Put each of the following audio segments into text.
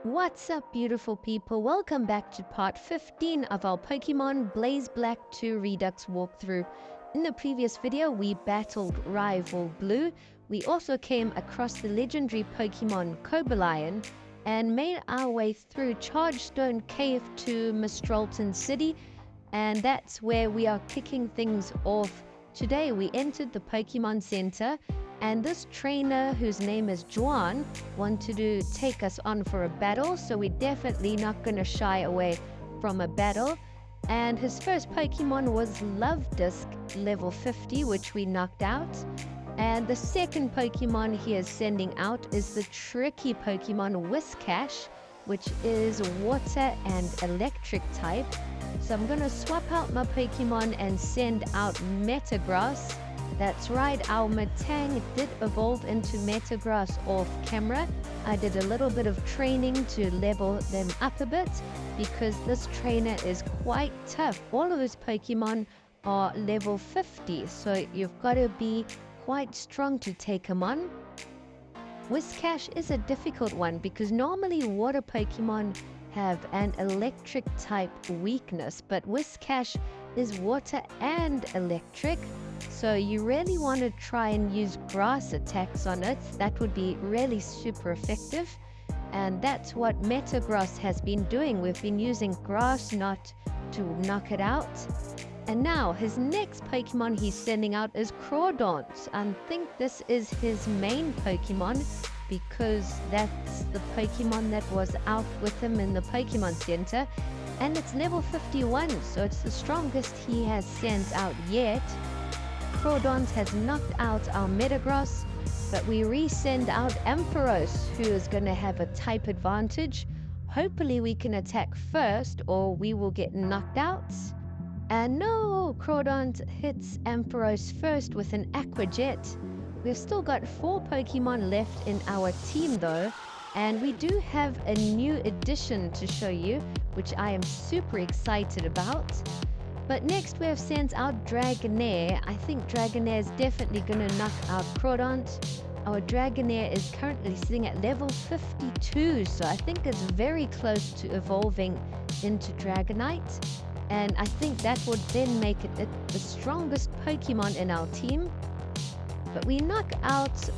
What's up, beautiful people? Welcome back to part 15 of our Pokemon Blaze Black 2 Redux walkthrough. In the previous video, we battled Rival Blue. We also came across the legendary Pokemon Cobalion and made our way through Chargestone Cave to Mistralton City, and that's where we are kicking things off. Today we entered the Pokemon Center, and this trainer, whose name is Juan, wanted to take us on for a battle, so we're definitely not going to shy away from a battle. And his first Pokemon was Love Disc, level 50, which we knocked out. And the second Pokemon he is sending out is the tricky Pokemon Whiscash, which is water and electric type. So I'm going to swap out my Pokemon and send out Metagross. That's right, our Metang did evolve into Metagross off camera. I did a little bit of training to level them up a bit because this trainer is quite tough. All of his Pokemon are level 50, so you've got to be quite strong to take him on. Whiscash is a difficult one because normally water Pokemon have an electric type weakness, but Whiscash is water and electric, so you really want to try and use grass attacks on it. That would be really super effective, and that's what Metagross has been doing. We've been using Grass Knot to knock it out. And now his next Pokemon he's sending out is Crawdaunt. I think this is his main Pokemon because that's the Pokemon that was out with him in the Pokemon Center, and it's level 51, so it's the strongest he has sent out yet. Crawdaunt has knocked out our Metagross, but we resend out Ampharos, who is going to have a type advantage. Hopefully we can attack first or we will get knocked out. And no, Crawdaunt hits Ampharos first with an Aqua Jet. We've still got 4 Pokemon left in our team though, and we do have a new addition to show you, which I am super excited about. But next we have sent out Dragonair. I think Dragonair is definitely going to knock out Crawdaunt. Our Dragonair is currently sitting at level 52, so I think it's very close to evolving into Dragonite. And I think that would then make it the strongest Pokemon in our team. But we knock out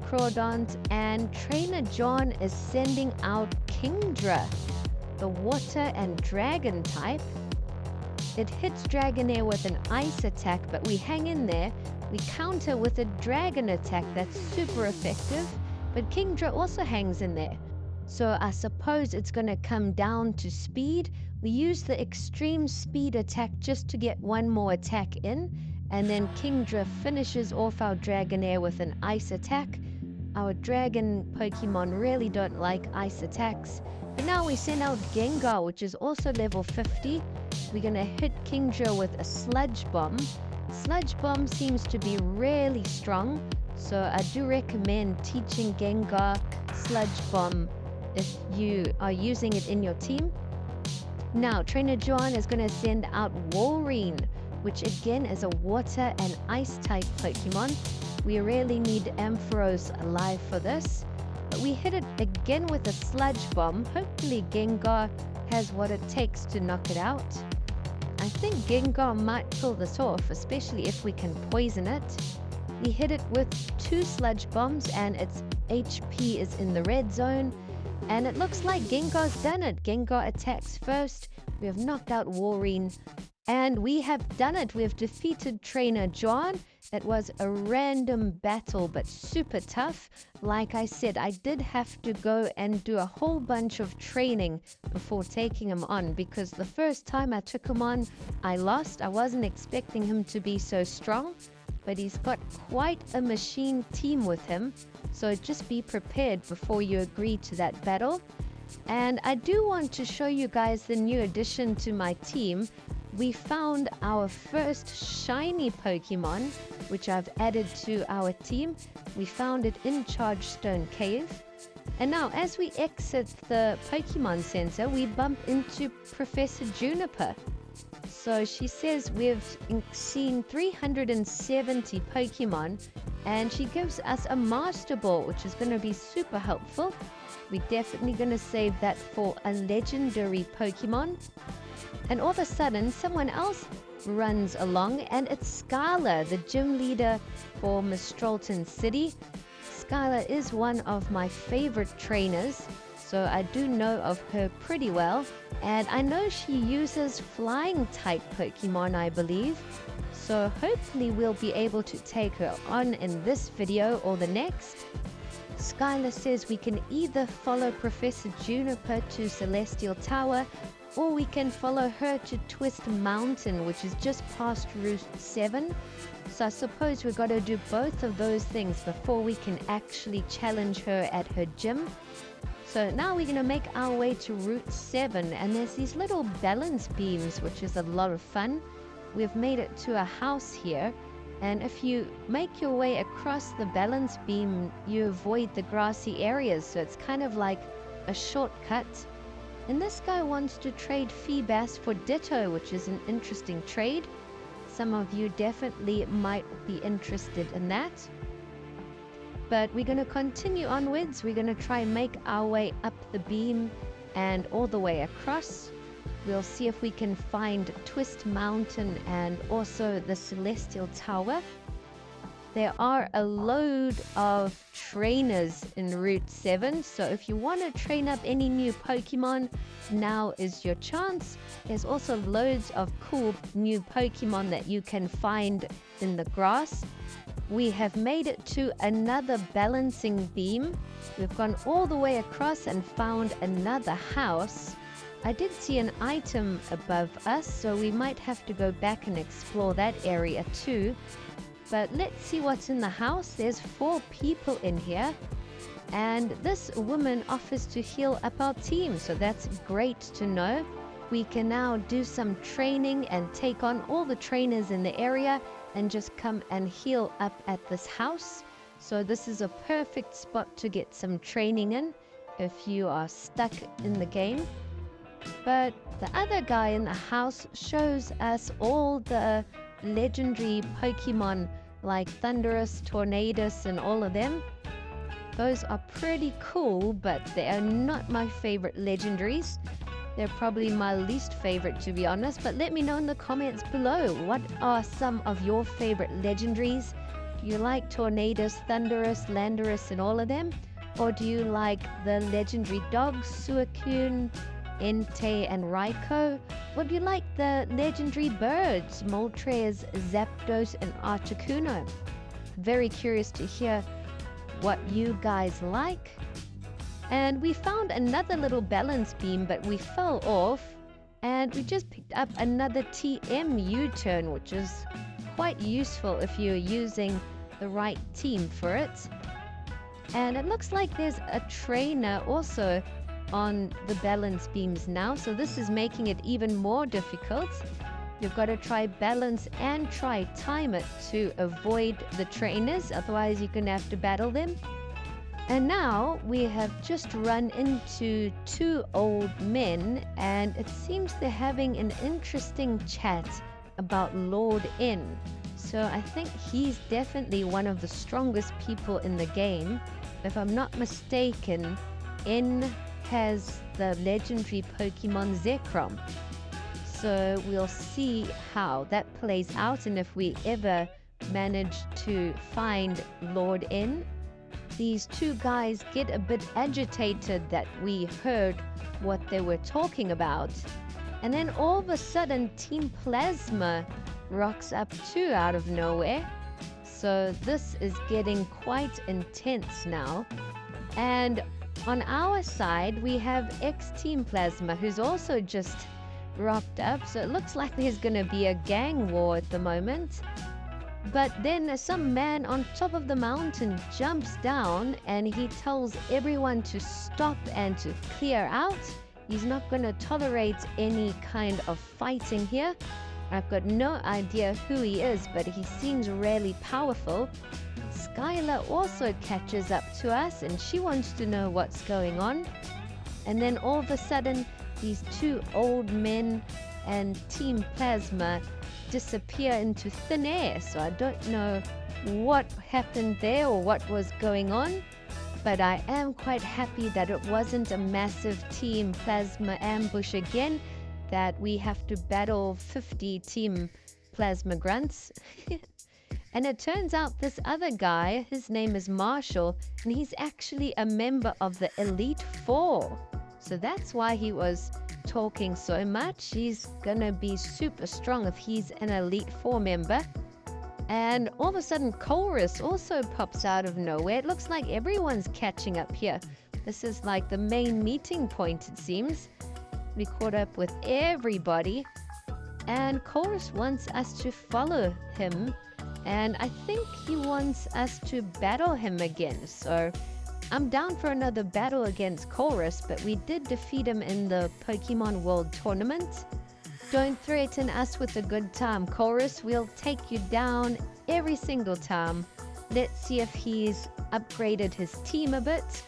Crawdaunt, and Trainer Juan is sending out Kingdra, the water and dragon type. It hits Dragonair with an ice attack, but we hang in there. We counter with a dragon attack that's super effective, but Kingdra also hangs in there. So I suppose it's going to come down to speed. We use the extreme speed attack just to get one more attack in, and then Kingdra finishes off our Dragonair with an ice attack. Our dragon Pokemon really don't like ice attacks. But now we send out Gengar, which is also level 50. We're going to hit Kingdra with a Sludge Bomb. Sludge Bomb seems to be really strong, so I do recommend teaching Gengar Sludge Bomb if you are using it in your team. Now, Trainer Juan is going to send out Walrein, which again is a water and ice type Pokemon. We really need Ampharos alive for this. But we hit it again with a Sludge Bomb. Hopefully Gengar has what it takes to knock it out. I think Gengar might pull this off, especially if we can poison it. We hit it with 2 Sludge Bombs and its HP is in the red zone. And it looks like Gengar's done it. Gengar attacks first. We have knocked out Walrein. And we have done it. We have defeated Trainer Juan. That was a random battle, but super tough. Like I said, I did have to go and do a whole bunch of training before taking him on, because the first time I took him on, I lost. I wasn't expecting him to be so strong, but he's got quite a machine team with him. So just be prepared before you agree to that battle. And I do want to show you guys the new addition to my team. We found our first shiny Pokemon, which I've added to our team. We found it in Chargestone Cave. And now as we exit the Pokemon Center, we bump into Professor Juniper. So she says we've seen 370 Pokemon And she gives us a Master Ball, which is going to be super helpful. We're definitely going to save that for a legendary Pokemon. And all of a sudden, someone else runs along, and it's Skyla, the gym leader for Mistralton City. Skyla is one of my favorite trainers, so I do know of her pretty well. And I know she uses flying-type Pokemon, I believe. So hopefully we'll be able to take her on in this video or the next. Skyla says we can either follow Professor Juniper to Celestial Tower, or we can follow her to Twist Mountain, which is just past Route 7. So I suppose we've got to do both of those things before we can actually challenge her at her gym. So now we're going to make our way to Route 7, and there's these little balance beams, which is a lot of fun. We've made it to a house here, and if you make your way across the balance beam, you avoid the grassy areas, so it's kind of like a shortcut. And this guy wants to trade Feebas for Ditto, which is an interesting trade. Some of you definitely might be interested in that. But we're going to continue onwards. We're going to try and make our way up the beam and all the way across. We'll see if we can find Twist Mountain and also the Celestial Tower. There are a load of trainers in Route 7, so if you want to train up any new Pokemon, now is your chance. There's also loads of cool new Pokemon that you can find in the grass. We have made it to another balancing beam. We've gone all the way across and found another house. I did see an item above us, so we might have to go back and explore that area too. But let's see what's in the house. There's 4 people in here, and this woman offers to heal up our team, so that's great to know. We can now do some training and take on all the trainers in the area and just come and heal up at this house. So this is a perfect spot to get some training in if you are stuck in the game. But the other guy in the house shows us all the legendary Pokemon like Thundurus, Tornadus, and all of them. Those are pretty cool, but they are not my favorite legendaries. They're probably my least favorite, to be honest. But let me know in the comments below, what are some of your favorite legendaries? Do you like Tornadus, Thundurus, Landorus, and all of them? Or do you like the legendary dogs, Suicune, Entei, and Raikou? Or do you like the legendary birds, Moltres, Zapdos, and Articuno? Very curious to hear what you guys like. And we found another little balance beam, but we fell off, and we just picked up another TM U-turn, which is quite useful if you're using the right team for it. And it looks like there's a trainer also on the balance beams now, so this is making it even more difficult. You've got to try balance and try time it to avoid the trainers, otherwise you're gonna have to battle them. And now we have just run into 2 old men, and it seems they're having an interesting chat about Lord N. So I think he's definitely one of the strongest people in the game. If I'm not mistaken, N has the legendary Pokemon Zekrom. So we'll see how that plays out, and if we ever manage to find Lord N. These 2 guys get a bit agitated that we heard what they were talking about. And then all of a sudden, Team Plasma rocks up too out of nowhere. So this is getting quite intense now. And on our side, we have X-Team Plasma, who's also just rocked up. So it looks like there's going to be a gang war at the moment. But then some man on top of the mountain jumps down, and he tells everyone to stop and to clear out. He's not going to tolerate any kind of fighting here. I've got no idea who he is, but he seems really powerful. Skyla also catches up to us, and she wants to know what's going on. And then all of a sudden, these 2 old men and Team Plasma disappear into thin air. So I don't know what happened there or what was going on, but I am quite happy that it wasn't a massive team plasma ambush again, that we have to battle 50 team plasma grunts. And it turns out this other guy, his name is Marshall, and he's actually a member of the Elite Four. So that's why he was talking so much. He's gonna be super strong if he's an Elite Four member. And all of a sudden, Colress also pops out of nowhere. It looks like everyone's catching up here. This is like the main meeting point, it seems. We caught up with everybody. And Colress wants us to follow him. And I think he wants us to battle him again. So I'm down for another battle against Colress, but we did defeat him in the Pokemon World Tournament. Don't threaten us with a good time, Colress. We'll take you down every single time. Let's see if he's upgraded his team a bit,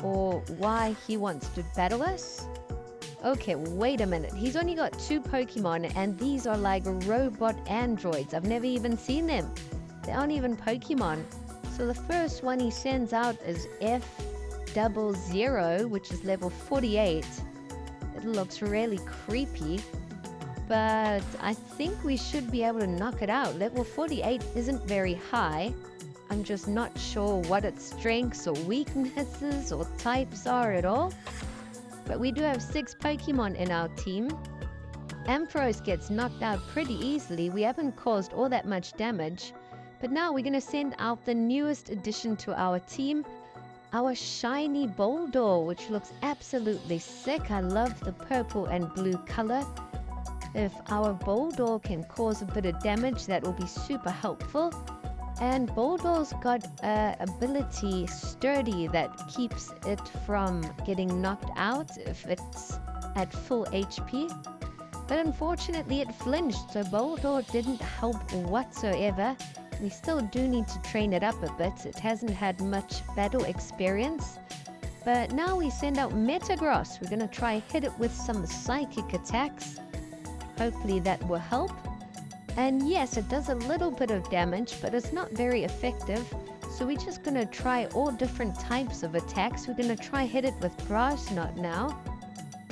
or why he wants to battle us. Okay, wait a minute. He's only got 2 Pokemon, and these are like robot androids. I've never even seen them. They aren't even Pokemon. So the first one he sends out is F00, which is level 48. It looks really creepy, but I think we should be able to knock it out. Level 48 isn't very high. I'm just not sure what its strengths or weaknesses or types are at all. But we do have 6 Pokemon in our team. Ampharos gets knocked out pretty easily. We haven't caused all that much damage. But now we're going to send out the newest addition to our team, our shiny Boldor, which looks absolutely sick. I love the purple and blue color. If our Boldor can cause a bit of damage, that will be super helpful. And Boldor's got an ability, Sturdy, that keeps it from getting knocked out if it's at full HP. But unfortunately it flinched, so Boldor didn't help whatsoever. We still do need to train it up a bit. It hasn't had much battle experience. But now we send out Metagross. We're going to try hit it with some psychic attacks. Hopefully that will help. And yes, it does a little bit of damage, but it's not very effective. So we're just going to try all different types of attacks. We're going to try hit it with Grass Knot now.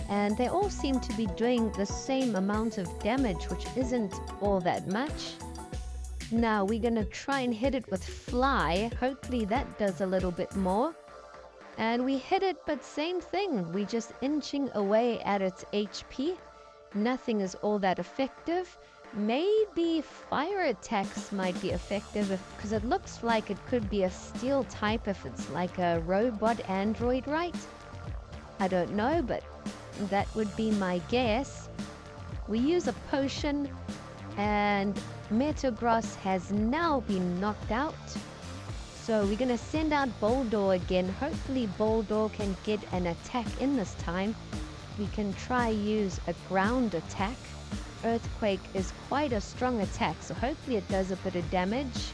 And they all seem to be doing the same amount of damage, which isn't all that much. Now we're going to try and hit it with Fly. Hopefully that does a little bit more. And we hit it, but same thing. We're just inching away at its HP. Nothing is all that effective. Maybe fire attacks might be effective because it looks like it could be a steel type if it's like a robot android, right? I don't know, but that would be my guess. We use a potion and Metagross has now been knocked out. So we're going to send out Boldor again. Hopefully Boldor can get an attack in this time. We can try use a ground attack. Earthquake is quite a strong attack, so hopefully it does a bit of damage.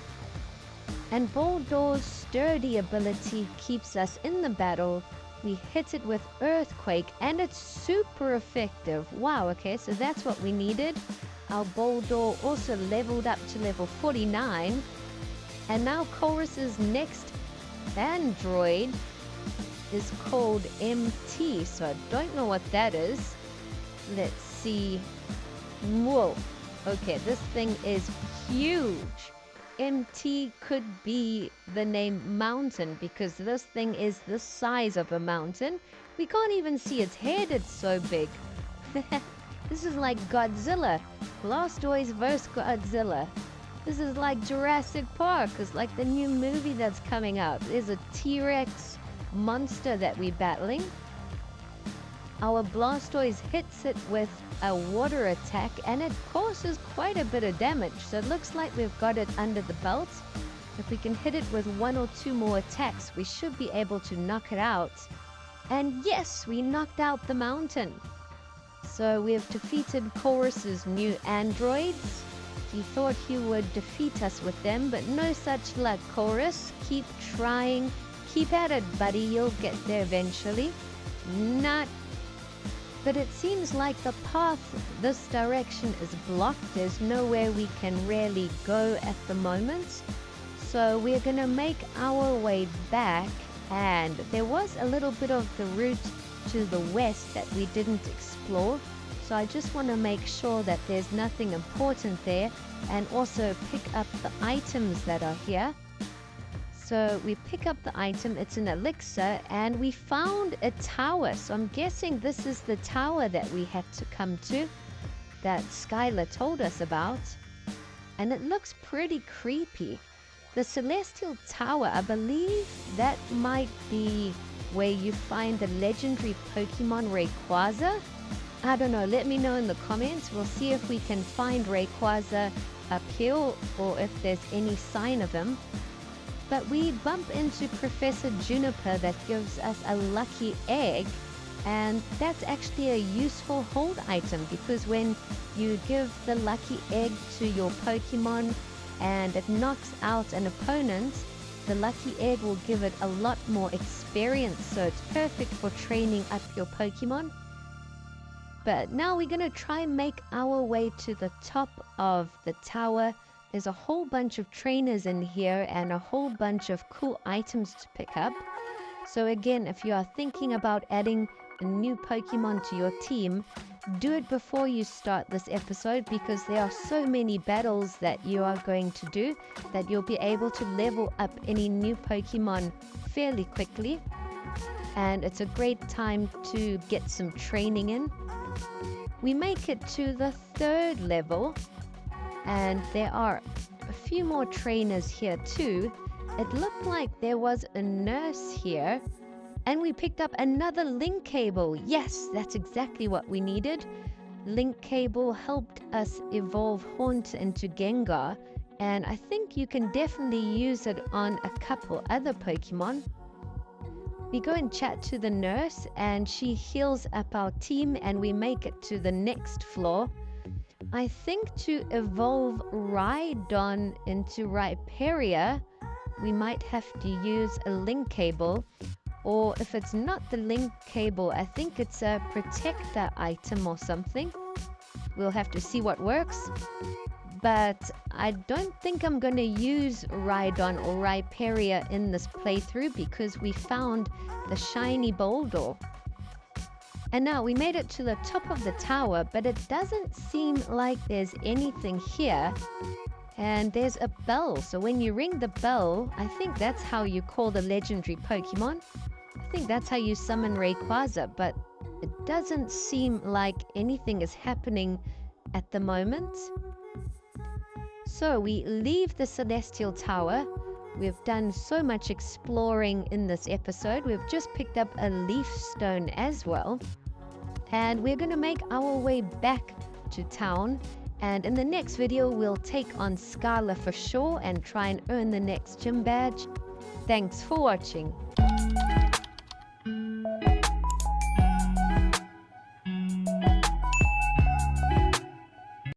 And Boldor's Sturdy ability keeps us in the battle. We hit it with Earthquake and it's super effective. Wow, okay, so that's what we needed. Our Boldor also leveled up to level 49. And now Colress's next android is called MT, so I don't know what that is. Let's see. Whoa. Okay, this thing is huge. MT could be the name Mountain because this thing is the size of a mountain. We can't even see its head, it's so big. This is like Godzilla. Blastoise vs. Godzilla. This is like Jurassic Park. It's like the new movie that's coming out. There's a T-Rex monster that we're battling. Our Blastoise hits it with a water attack and it causes quite a bit of damage. So it looks like we've got it under the belt. If we can hit it with 1 or 2 more attacks, we should be able to knock it out. And yes, we knocked out the mountain. So we have defeated Colress's new androids. He thought he would defeat us with them, but no such luck, Colress. Keep trying. Keep at it, buddy. You'll get there eventually. Not. But it seems like the path this direction is blocked. There's nowhere we can really go at the moment. So we're gonna make our way back, and there was a little bit of the route to the west that we didn't explore. So I just want to make sure that there's nothing important there, and also pick up the items that are here. So we pick up the item, it's an elixir, and we found a tower. So I'm guessing this is the tower that we had to come to, that Skyla told us about. And it looks pretty creepy. The Celestial Tower, I believe that might be where you find the legendary Pokemon Rayquaza. I don't know, let me know in the comments. We'll see if we can find Rayquaza up here, or if there's any sign of him. But we bump into Professor Juniper that gives us a lucky egg, and that's actually a useful hold item, because when you give the lucky egg to your Pokemon and it knocks out an opponent, the lucky egg will give it a lot more experience, so it's perfect for training up your Pokemon. But now we're going to try and make our way to the top of the tower. There's a whole bunch of trainers in here and a whole bunch of cool items to pick up. So again, if you are thinking about adding a new Pokemon to your team, do it before you start this episode, because there are so many battles that you are going to do that you'll be able to level up any new Pokemon fairly quickly. And it's a great time to get some training in. We make it to the 3rd level, and there are a few more trainers here too. It looked like there was a nurse here, and we picked up another link cable. Yes, that's exactly what we needed. Link cable helped us evolve Haunt into Gengar, and I think you can definitely use it on a couple other Pokemon. We go and chat to the nurse, and she heals up our team, and we make it to the next floor. I think to evolve Rhydon into Rhyperior, we might have to use a link cable, or if it's not the link cable, I think it's a protector item or something. We'll have to see what works. But I don't think I'm going to use Rhydon or Rhyperior in this playthrough, because we found the shiny Boulder. And now we made it to the top of the tower, but it doesn't seem like there's anything here. And there's a bell, so when you ring the bell, I think that's how you call the legendary Pokemon. I think that's how you summon Rayquaza, but it doesn't seem like anything is happening at the moment. So we leave the Celestial Tower. We've done so much exploring in this episode. We've just picked up a leaf stone as well. And we're going to make our way back to town. And in the next video, we'll take on Skyla for sure and try and earn the next gym badge. Thanks for watching.